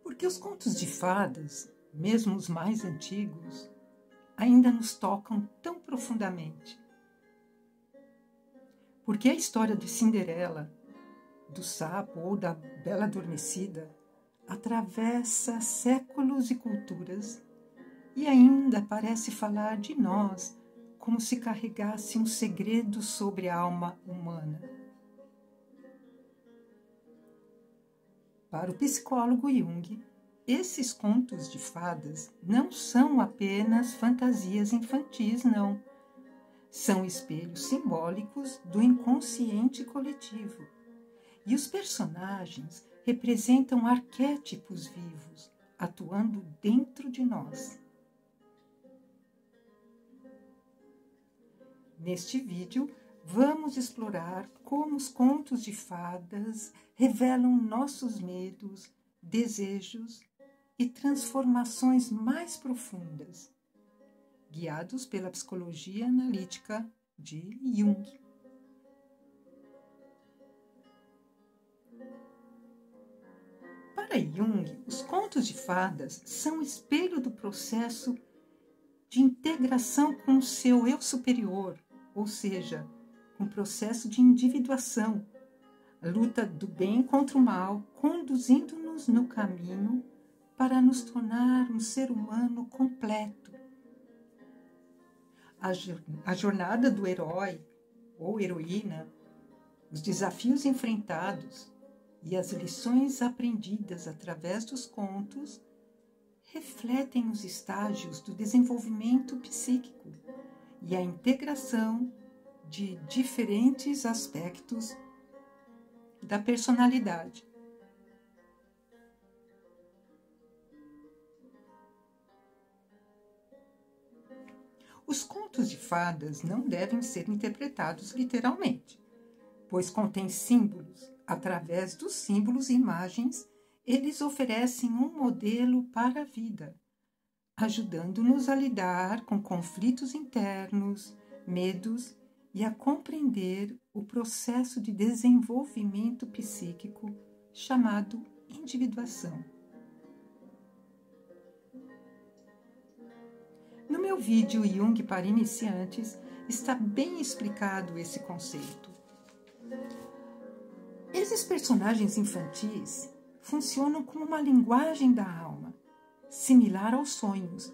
Porque os contos de fadas, mesmo os mais antigos, ainda nos tocam tão profundamente. Porque a história de Cinderela, do sapo ou da Bela Adormecida atravessa séculos e culturas e ainda parece falar de nós como se carregasse um segredo sobre a alma humana. Para o psicólogo Jung, esses contos de fadas não são apenas fantasias infantis, não. São espelhos simbólicos do inconsciente coletivo. E os personagens representam arquétipos vivos, atuando dentro de nós. Neste vídeo, vamos explorar como os contos de fadas revelam nossos medos, desejos e transformações mais profundas, guiados pela psicologia analítica de Jung. Para Jung, os contos de fadas são espelho do processo de integração com o seu eu superior, ou seja, com o processo de individuação, a luta do bem contra o mal, conduzindo-nos no caminho para nos tornar um ser humano completo. A jornada do herói ou heroína, os desafios enfrentados e as lições aprendidas através dos contos refletem os estágios do desenvolvimento psíquico e a integração de diferentes aspectos da personalidade. Os contos de fadas não devem ser interpretados literalmente, pois contêm símbolos. Através dos símbolos e imagens, eles oferecem um modelo para a vida, ajudando-nos a lidar com conflitos internos, medos e a compreender o processo de desenvolvimento psíquico chamado individuação. No meu vídeo Jung para iniciantes está bem explicado esse conceito. Esses personagens infantis funcionam como uma linguagem da alma, similar aos sonhos,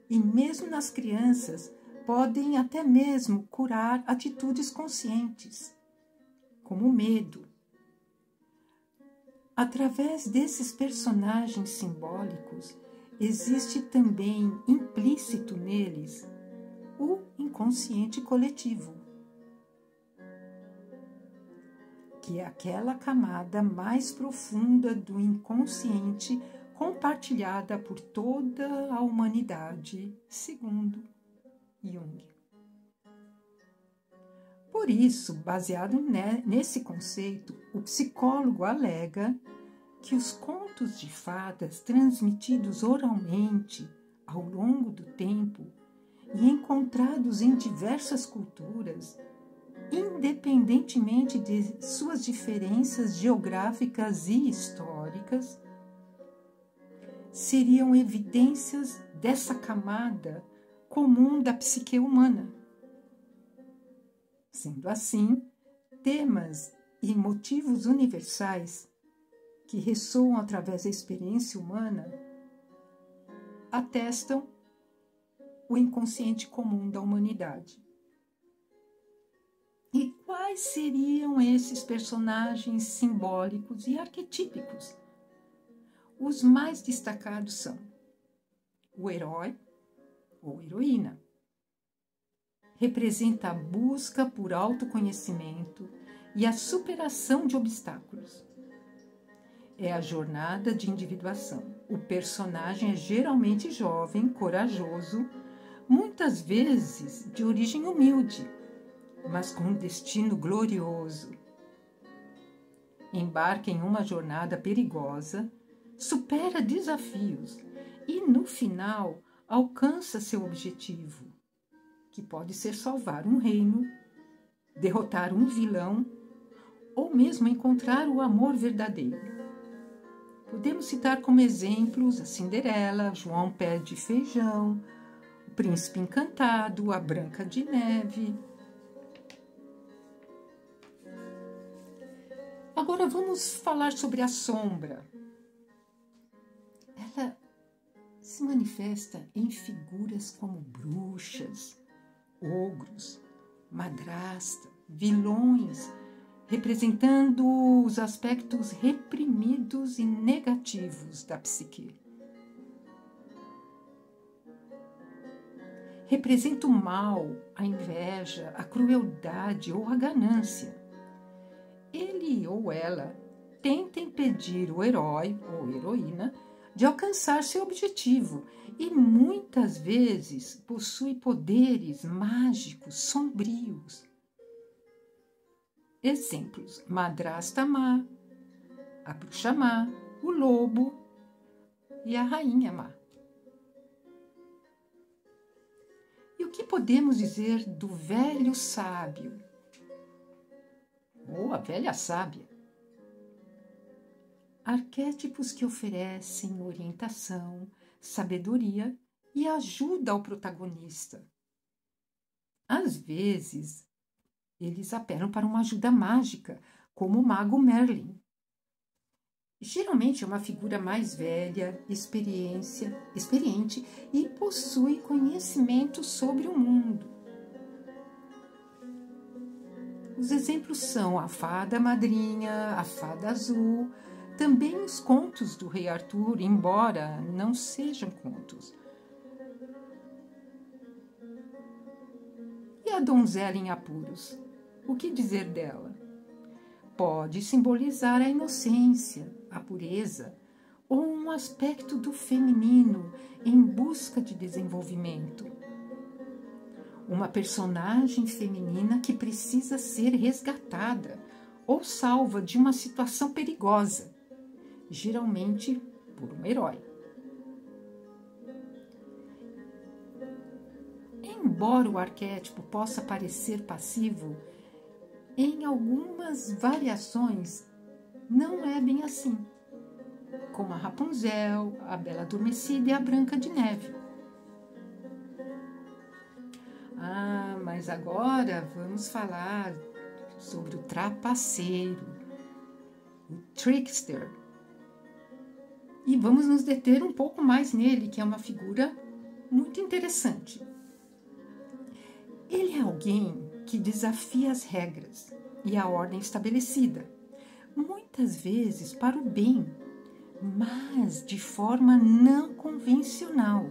e mesmo nas crianças podem até mesmo curar atitudes conscientes, como o medo. Através desses personagens simbólicos, existe também implícito neles o inconsciente coletivo, que é aquela camada mais profunda do inconsciente compartilhada por toda a humanidade, segundo Jung. Por isso, baseado nesse conceito, o psicólogo alega que os contos de fadas transmitidos oralmente ao longo do tempo e encontrados em diversas culturas, independentemente de suas diferenças geográficas e históricas, seriam evidências dessa camada comum da psique humana. Sendo assim, temas e motivos universais que ressoam através da experiência humana atestam o inconsciente comum da humanidade. E quais seriam esses personagens simbólicos e arquetípicos? Os mais destacados são o herói ou heroína. Representa a busca por autoconhecimento e a superação de obstáculos. É a jornada de individuação. O personagem é geralmente jovem, corajoso, muitas vezes de origem humilde, mas com um destino glorioso. Embarca em uma jornada perigosa, supera desafios e, no final, alcança seu objetivo, que pode ser salvar um reino, derrotar um vilão ou mesmo encontrar o amor verdadeiro. Podemos citar como exemplos a Cinderela, João Pé de Feijão, o Príncipe Encantado, a Branca de Neve. Agora vamos falar sobre a sombra. Ela se manifesta em figuras como bruxas, ogros, madrasta, vilões, representando os aspectos reprimidos e negativos da psique. Representa o mal, a inveja, a crueldade ou a ganância. Ele ou ela tenta impedir o herói ou heroína de alcançar seu objetivo e muitas vezes possui poderes mágicos sombrios. Exemplos: madrasta má, a bruxa má, o lobo e a rainha má. E o que podemos dizer do velho sábio? Ou a velha sábia? Arquétipos que oferecem orientação, sabedoria e ajuda ao protagonista. Às vezes, eles apelam para uma ajuda mágica, como o mago Merlin. Geralmente é uma figura mais velha, experiente e possui conhecimento sobre o mundo. Os exemplos são a fada madrinha, a fada azul, também os contos do Rei Arthur, embora não sejam contos. E a donzela em apuros? O que dizer dela? Pode simbolizar a inocência, a pureza, ou um aspecto do feminino em busca de desenvolvimento. Uma personagem feminina que precisa ser resgatada ou salva de uma situação perigosa, geralmente por um herói. Embora o arquétipo possa parecer passivo, em algumas variações não é bem assim, como a Rapunzel, a Bela Adormecida e a Branca de Neve. Mas agora vamos falar sobre o trapaceiro, o trickster. E vamos nos deter um pouco mais nele, que é uma figura muito interessante. Ele é alguém que desafia as regras e a ordem estabelecida, muitas vezes para o bem, mas de forma não convencional.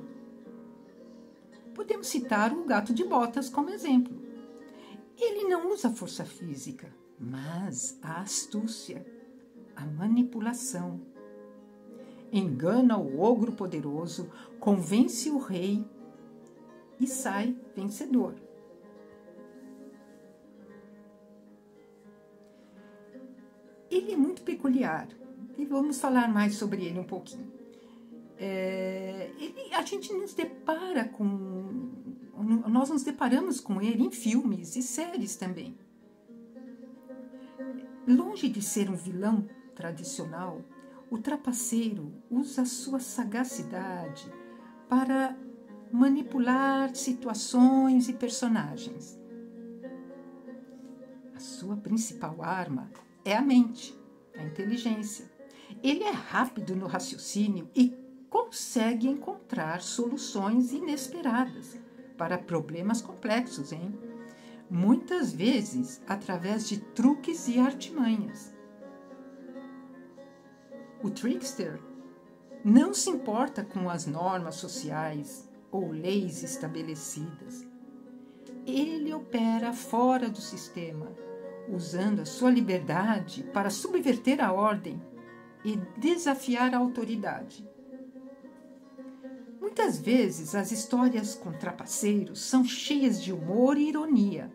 Podemos citar o gato de botas como exemplo. Ele não usa força física, mas a astúcia, a manipulação. Engana o ogro poderoso, convence o rei e sai vencedor. Ele é muito peculiar e vamos falar mais sobre ele um pouquinho. A gente nós nos deparamos com ele em filmes e séries também. Longe de ser um vilão tradicional, o trapaceiro usa sua sagacidade para manipular situações e personagens. A sua principal arma é a mente, a inteligência. Ele é rápido no raciocínio e consegue encontrar soluções inesperadas para problemas complexos, muitas vezes através de truques e artimanhas. O trickster não se importa com as normas sociais ou leis estabelecidas. Ele opera fora do sistema, usando a sua liberdade para subverter a ordem e desafiar a autoridade. Muitas vezes as histórias com trapaceiros são cheias de humor e ironia.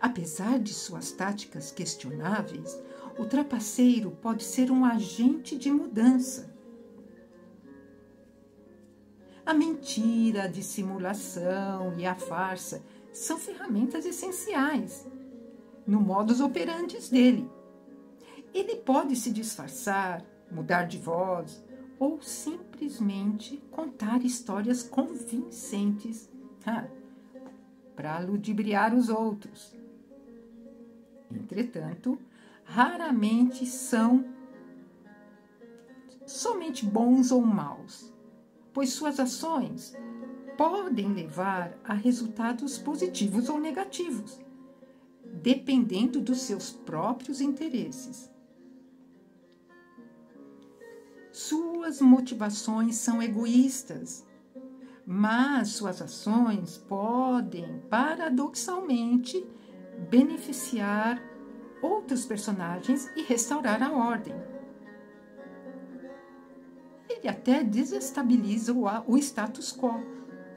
Apesar de suas táticas questionáveis, o trapaceiro pode ser um agente de mudança. A mentira, a dissimulação e a farsa são ferramentas essenciais no modus operandi dele. Ele pode se disfarçar, mudar de voz ou simplesmente contar histórias convincentes para ludibriar os outros. Entretanto, raramente são somente bons ou maus, pois suas ações podem levar a resultados positivos ou negativos, dependendo dos seus próprios interesses. Suas motivações são egoístas, mas suas ações podem, paradoxalmente, beneficiar outros personagens e restaurar a ordem. Ele até desestabiliza o status quo,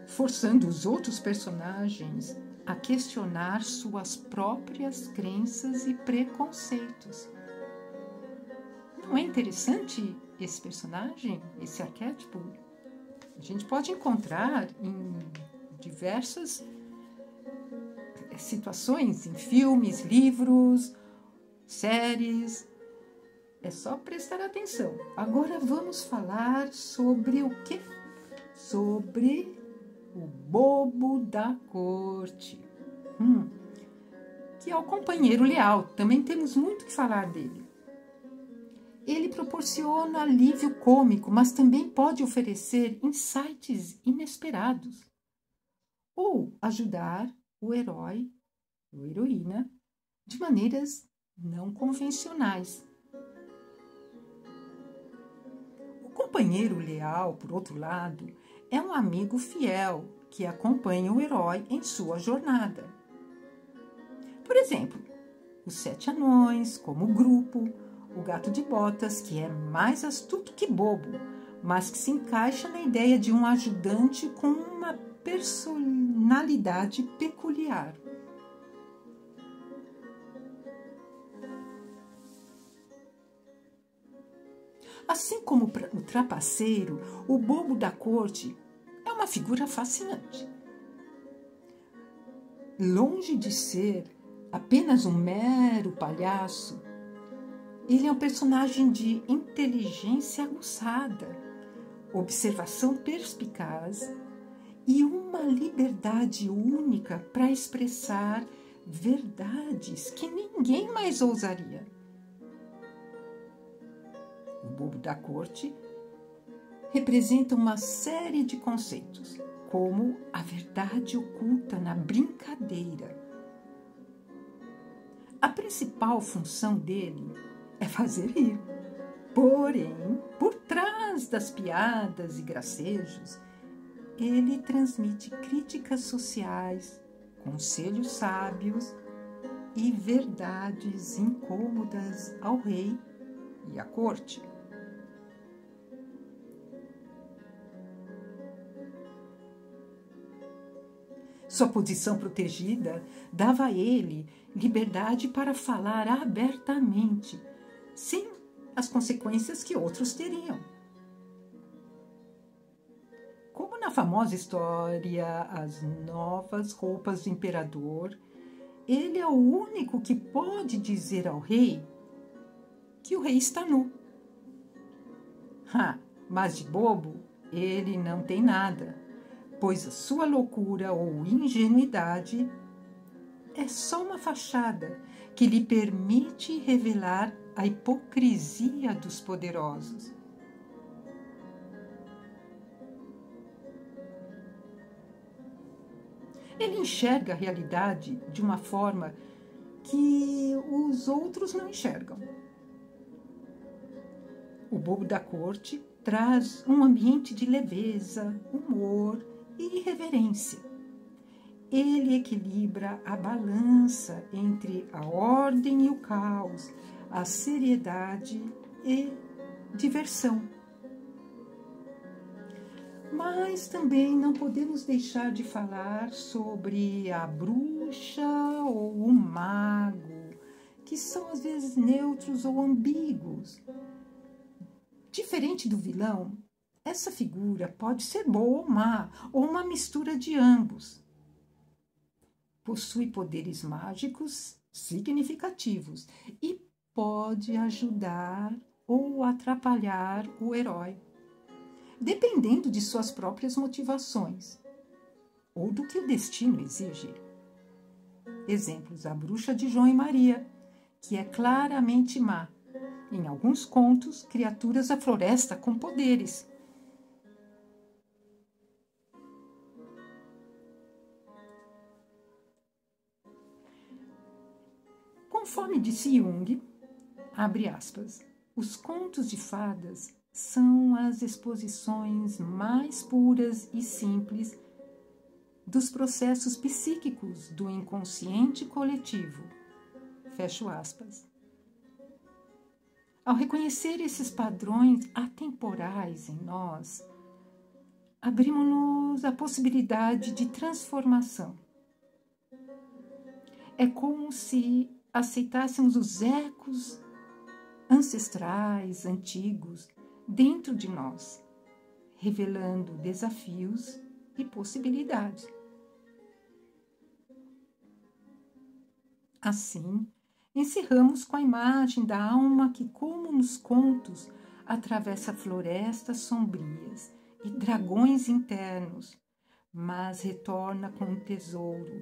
forçando os outros personagens a questionar suas próprias crenças e preconceitos. Não é interessante esse personagem, esse arquétipo? A gente pode encontrar em diversas situações, em filmes, livros, séries. É só prestar atenção. Agora vamos falar sobre o quê? Sobre o bobo da corte, que é o companheiro leal. Também temos muito que falar dele. Ele proporciona alívio cômico, mas também pode oferecer insights inesperados ou ajudar o herói ou heroína de maneiras não convencionais. O companheiro leal, por outro lado, é um amigo fiel que acompanha o herói em sua jornada. Por exemplo, os 7 anões, como grupo, o gato de botas, que é mais astuto que bobo, mas que se encaixa na ideia de um ajudante com uma personalidade peculiar. Assim como o trapaceiro, o bobo da corte é uma figura fascinante. Longe de ser apenas um mero palhaço, ele é um personagem de inteligência aguçada, observação perspicaz e uma liberdade única para expressar verdades que ninguém mais ousaria. O bobo da corte representa uma série de conceitos, como a verdade oculta na brincadeira. A principal função dele é fazer rir. Porém, por trás das piadas e gracejos, ele transmite críticas sociais, conselhos sábios e verdades incômodas ao rei e à corte. Sua posição protegida dava a ele liberdade para falar abertamente, sem as consequências que outros teriam. Como na famosa história As Novas Roupas do Imperador, ele é o único que pode dizer ao rei que o rei está nu. Mas de bobo ele não tem nada, pois a sua loucura ou ingenuidade é só uma fachada que lhe permite revelar a hipocrisia dos poderosos. Ele enxerga a realidade de uma forma que os outros não enxergam. O bobo da corte traz um ambiente de leveza, humor e irreverência. Ele equilibra a balança entre a ordem e o caos, a seriedade e diversão. Mas também não podemos deixar de falar sobre a bruxa ou o mago, que são às vezes neutros ou ambíguos. Diferente do vilão, essa figura pode ser boa ou má, ou uma mistura de ambos. Possui poderes mágicos significativos e pode ajudar ou atrapalhar o herói, dependendo de suas próprias motivações ou do que o destino exige. Exemplos: a bruxa de João e Maria, que é claramente má. Em alguns contos, criaturas da floresta com poderes. Conforme disse Jung, abre aspas, os contos de fadas são as exposições mais puras e simples dos processos psíquicos do inconsciente coletivo. Fecho aspas. Ao reconhecer esses padrões atemporais em nós, abrimos-nos à possibilidade de transformação. É como se aceitássemos os ecos ancestrais, antigos, dentro de nós, revelando desafios e possibilidades. Assim, encerramos com a imagem da alma que, como nos contos, atravessa florestas sombrias e dragões internos, mas retorna com um tesouro,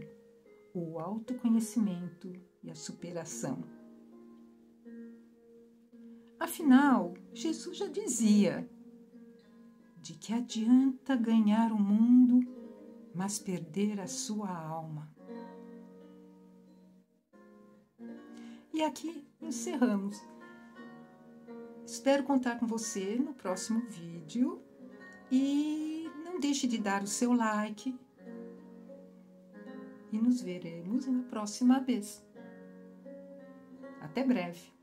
o autoconhecimento e a superação. Afinal, Jesus já dizia: de que adianta ganhar o mundo, mas perder a sua alma. E aqui encerramos. Espero contar com você no próximo vídeo e não deixe de dar o seu like e nos veremos na próxima vez. Até breve!